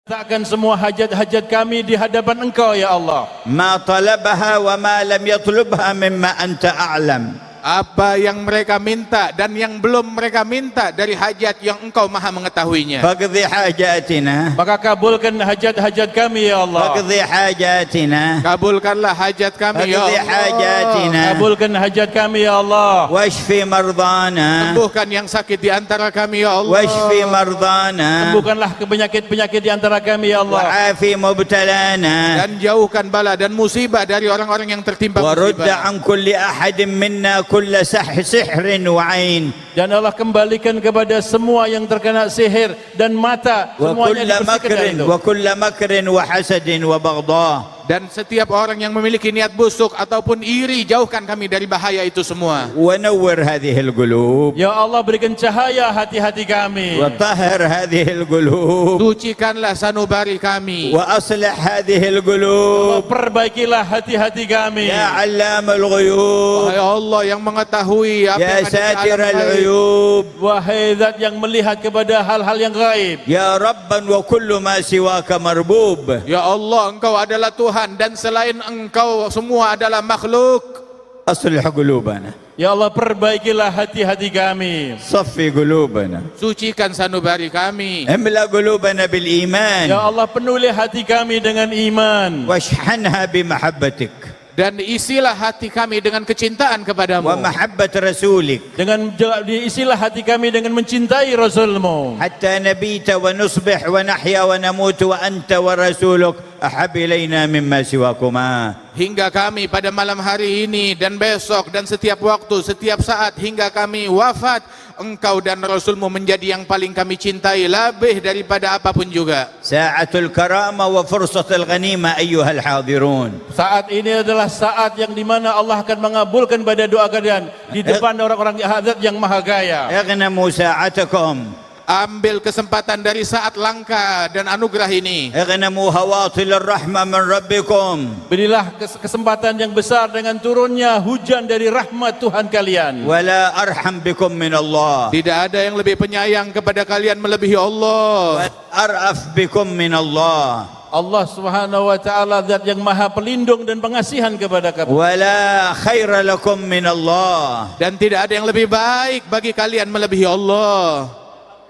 Takkan semua hajat-hajat kami di hadapan Engkau ya Allah. ما طلبها وما لم يطلبها مما أنت أعلم. Apa yang mereka minta dan yang belum mereka minta dari hajat yang Engkau maha mengetahuinya. فاقضي حاجاتنا Maka kabulkan hajat-hajat kami ya Allah. فاقضي حاجاتنا Kabulkanlah hajat kami ya فاقضي Allah. حاجاتنا Kabulkan hajat kami ya Allah. واشفي مرضانا Sembuhkan yang sakit di antara kami ya Allah. واشفي مرضانا Sembuhkanlah penyakit-penyakit di antara kami ya Allah. وعافي مبتلانا Dan jauhkan bala dan musibah dari orang-orang yang tertimpa ورد musibah. عن كل أحد منا كل سحر وعين Dan Allah kembalikan kepada semua yang terkena sihir dan mata, semuanya dibersihkan dari itu. وكل مكر وحسد وبغضاء. Dan setiap orang yang memiliki niat busuk ataupun iri, jauhkan kami dari bahaya itu semua. ونور هذه القلوب Ya Allah, berikan cahaya hati-hati kami. وطهر هذه القلوب Sucikanlah sanubari kami. وأصلح هذه Allah, القلوب perbaikilah hati-hati kami. يا علام الغيوب Wahai Allah yang mengetahui apa يا yang ada di ساتر alam gaib. العيوب Wahai Zat yang melihat kepada hal-hal yang gaib. يا ربا وكل ما سواك مربوب. Ya Allah, Engkau adalah Tuhan dan selain Engkau semua adalah makhluk. أصلح قلوبنا Ya Allah, perbaikilah hati-hati kami. صفي قلوبنا Sucikan sanubari kami. املأ قلوبنا بالإيمان Ya Allah, penuhi hati kami dengan iman. واشحنها بمحبتك Dan isilah hati kami dengan kecintaan kepadamu. ومحبة رسولك Dengan diisilah hati kami dengan mencintai Rasul-Mu. حتى نبيت ونصبح ونحيا ونموت وأنت ورسولك أحب إلينا مما سواكما. Hingga kami pada malam hari ini dan besok dan setiap waktu, setiap saat hingga kami wafat, Engkau dan Rasul-Mu menjadi yang paling kami cintai lebih daripada apapun juga. ساعة الكرامة وفرصة الغنيمة أيها الحاضرون. Saat ini adalah saat yang dimana Allah akan mengabulkan pada doa kalian di depan orang-orang Zat yang maha gaya. اغنموا ساعتكم. Ambil kesempatan dari saat langka dan anugerah ini. اغنموا هواطل الرحمة من ربكم. Berilah kesempatan yang besar dengan turunnya hujan dari rahmat Tuhan kalian. ولا أرحم بكم من الله. Tidak ada yang lebih penyayang kepada kalian melebihi Allah. أرأف بكم من الله. Allah Subhanahu wa taala Zat yang maha pelindung dan pengasihan kepada kamu. ولا خير لكم من الله. Dan tidak ada yang lebih baik bagi kalian melebihi Allah.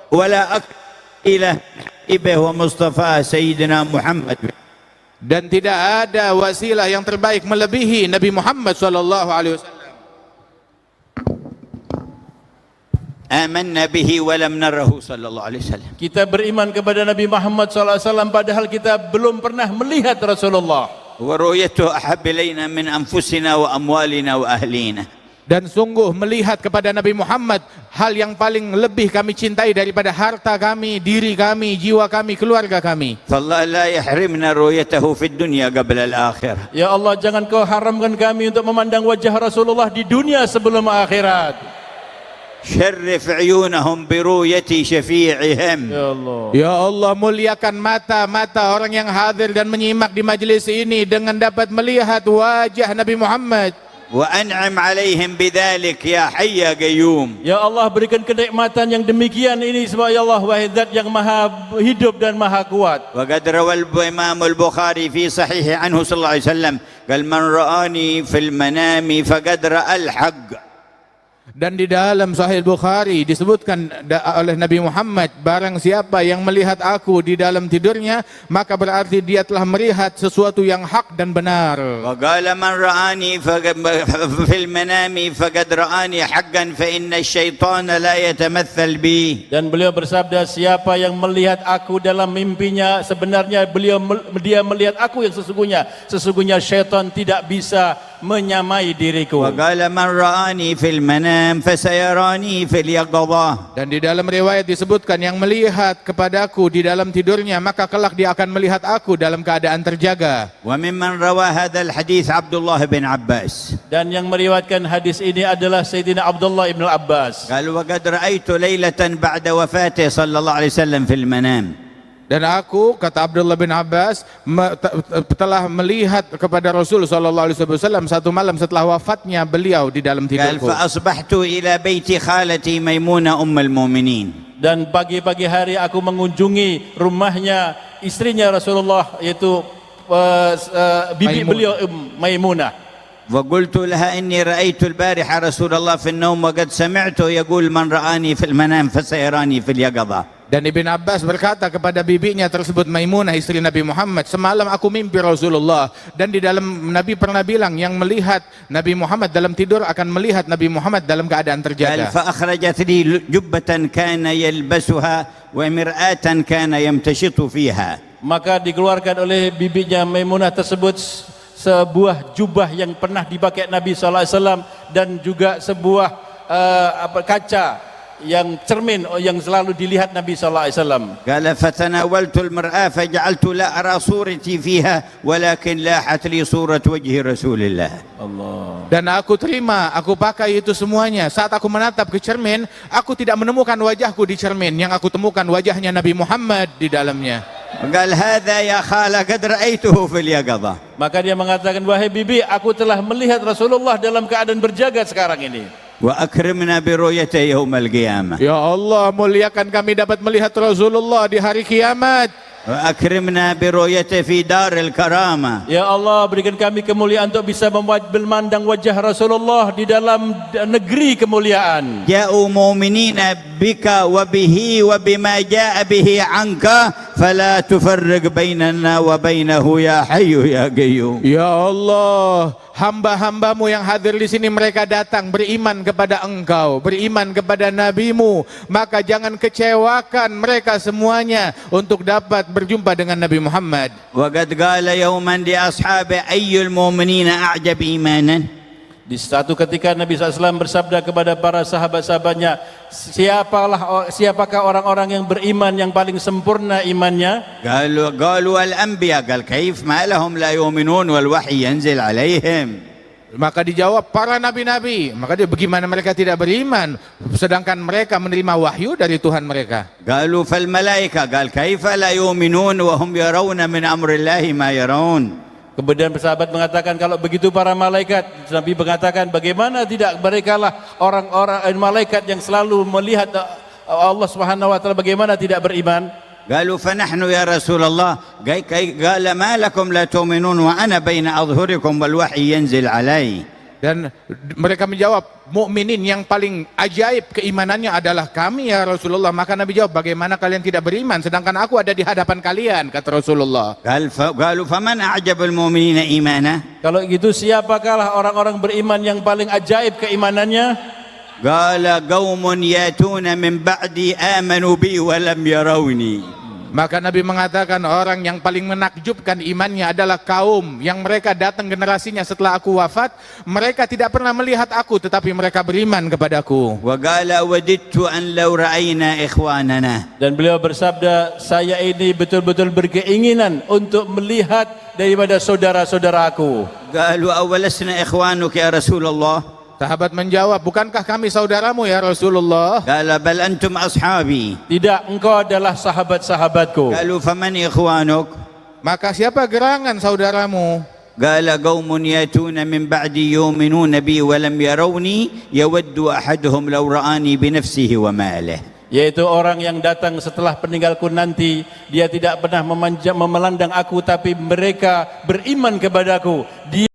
ولا أكرم إله إبه ومصطفى سيدنا محمد. Dan tidak ada wasilah yang terbaik melebihi Nabi Muhammad sallallahu alaihi wasallam. آمنا به ولم نره صلى الله عليه وسلم. Kita beriman kepada Nabi Muhammad SAW padahal kita belum pernah melihat Rasulullah. ورؤيته أحب إلينا من أنفسنا وأموالنا وأهلينا. Dan sungguh melihat kepada Nabi Muhammad hal yang paling lebih kami cintai daripada harta kami, diri kami, jiwa kami, keluarga kami. فالله لا يحرمنا رؤيته في الدنيا قبل الآخرة. Ya Allah, jangan kau haramkan kami untuk memandang wajah Rasulullah di dunia sebelum akhirat. شرف عيونهم برؤية شفيعهم. Ya Allah. Ya Allah, muliakan mata-mata orang yang hadir dan menyimak di majelis ini dengan dapat melihat wajah Nabi Muhammad. وأنعم عليهم بذلك يا حي يا قيوم. Ya Allah, berikan kenikmatan yang demikian ini sebab ya Allah, wahai Zat yang maha hidup dan maha kuat. وقد روى الإمام البخاري في صحيح عنه صلى الله عليه وسلم قال من رآني في المنام فقد رأى الحق. Dan di dalam Sahih Bukhari disebutkan oleh Nabi Muhammad, barang siapa yang melihat aku di dalam tidurnya, maka berarti dia telah melihat sesuatu yang hak dan benar. وقال من رآني في المنام فقد رآني حقا فإن الشيطان لا يتمثل بي. Dan beliau bersabda, siapa yang melihat aku dalam mimpinya, sebenarnya dia melihat aku yang sesungguhnya syaitan tidak bisa menyamai diriku. وقال من رآني في المنام فسيراني في اليقظة. Dan di dalam riwayat disebutkan yang melihat kepadaku di dalam tidurnya, maka kelak dia akan melihat aku dalam keadaan terjaga. وممن روى هذا الحديث عبد الله بن عباس. Dan yang meriwayatkan hadis ini adalah Sayyidina Abdullah ibn Abbas. قال وقد رأيت ليلة بعد وفاته صلى الله عليه وسلم في المنام. Dan aku, kata Abdullah bin Abbas, telah melihat kepada Rasul SAW satu malam setelah wafatnya beliau di dalam قال tidurku. فأصبحت إلى بيت خالتي ميمونة أم المؤمنين. Dan pagi-pagi hari aku mengunjungi rumahnya istrinya Rasulullah, yaitu bibi Maimunah. beliau Maimunah. وقلت لها إني رأيت البارحة رسول الله في النوم وقد سمعته يقول من رآني في المنام فسيراني في اليقظة. Dan Ibn Abbas berkata kepada bibinya tersebut, Maimunah istri Nabi Muhammad, semalam aku mimpi Rasulullah, dan di dalam Nabi pernah bilang yang melihat Nabi Muhammad dalam tidur akan melihat Nabi Muhammad dalam keadaan قال terjaga. فأخرجت لي جبة كان يلبسها ومرآة كان يمتشط فيها. Maka dikeluarkan oleh bibinya Maimunah tersebut sebuah jubah yang pernah dipakai Nabi SAW, dan juga sebuah kaca yang cermin yang selalu dilihat Nabi SAW. قال فتناولت المرآة فجعلت لا أرى صورتي فيها ولكن لاحت لي صورة وجه رسول الله. Allah. Dan aku terima, aku pakai itu semuanya. Saat aku menatap ke cermin, aku tidak menemukan wajahku di cermin, yang aku temukan wajahnya Nabi Muhammad di dalamnya. قال هذا يا خالة قد رأيته في اليقظة. Maka dia mengatakan, wahai bibi, aku telah melihat Rasulullah dalam keadaan berjaga sekarang ini. وأكرمنا برؤيته يوم القيامة. Ya Allah, muliakan kami dapat melihat Rasulullah di hari kiamat. وأكرمنا برؤيته في دار الكرامة. Ya Allah, berikan kami kemuliaan untuk bisa memandang wajah Rasulullah di dalam negeri kemuliaan. جاءوا مؤمنين بك وبه وبما جاء به عنك فلا تفرق بيننا وبينه يا حي يا قيوم. Ya Allah, hamba-hambamu yang hadir di sini, mereka datang beriman kepada Engkau, beriman kepada Nabimu, maka jangan kecewakan mereka semuanya untuk dapat berjumpa dengan Nabi Muhammad. وقد قال يوما لأصحابه أي المؤمنين أعجب إيمانا. Di satu ketika Nabi SAW bersabda kepada para sahabat-sahabatnya, siapakah orang-orang yang beriman yang paling sempurna imannya? قالوا الأنبياء. قال كيف ما لهم لا يؤمنون والوحي ينزل عليهم. Maka dijawab para nabi-nabi. Maka dia, bagaimana mereka tidak beriman sedangkan mereka menerima wahyu dari Tuhan mereka? قالوا فالملائكة. قال كيف لا يؤمنون وهم يرون من أمر الله ما يرون. Kemudian sahabat mengatakan, kalau begitu para malaikat. Nabi mengatakan, bagaimana tidak, mereka lah orang-orang malaikat yang selalu melihat Allah Subhanahu wa taala, bagaimana tidak beriman? قالوا فنحن يا رسول الله. قال ما لكم لا تؤمنون وأنا بين أظهركم والوحي ينزل علي. Dan mereka menjawab, mukminin yang paling ajaib keimanannya adalah kami ya Rasulullah. Maka Nabi jawab, bagaimana kalian tidak beriman sedangkan aku ada di hadapan kalian, kata Rasulullah. قالوا فمن أعجب المؤمنين إيمانا. Kalau gitu, siapakah orang-orang beriman yang paling ajaib keimanannya? قال قوم يأتون من بعدي آمنوا بي ولم يروني. Maka Nabi mengatakan, orang yang paling menakjubkan imannya adalah kaum yang mereka datang generasinya setelah aku wafat, mereka tidak pernah melihat aku tetapi mereka beriman kepadaku. وقال وددت أن لو رأينا إخواننا. Dan beliau bersabda, saya ini betul-betul berkeinginan untuk melihat daripada saudara-saudaraku. قالوا أولسنا إخوانك يا رسول الله. Sahabat menjawab, bukankah kami saudaramu ya Rasulullah? قال بل أنتم أصحابي. Tidak, engkau adalah sahabat-sahabatku. قالوا فمن إخوانك. Maka siapa gerangan saudaramu? قال قوم يأتون من بعدي يؤمنون بي ولم يروني يود أحدهم لو رآني بنفسه وماله. Yaitu orang yang datang setelah peninggalku nanti, dia tidak pernah memandang aku, tapi mereka beriman kepadaku. Dia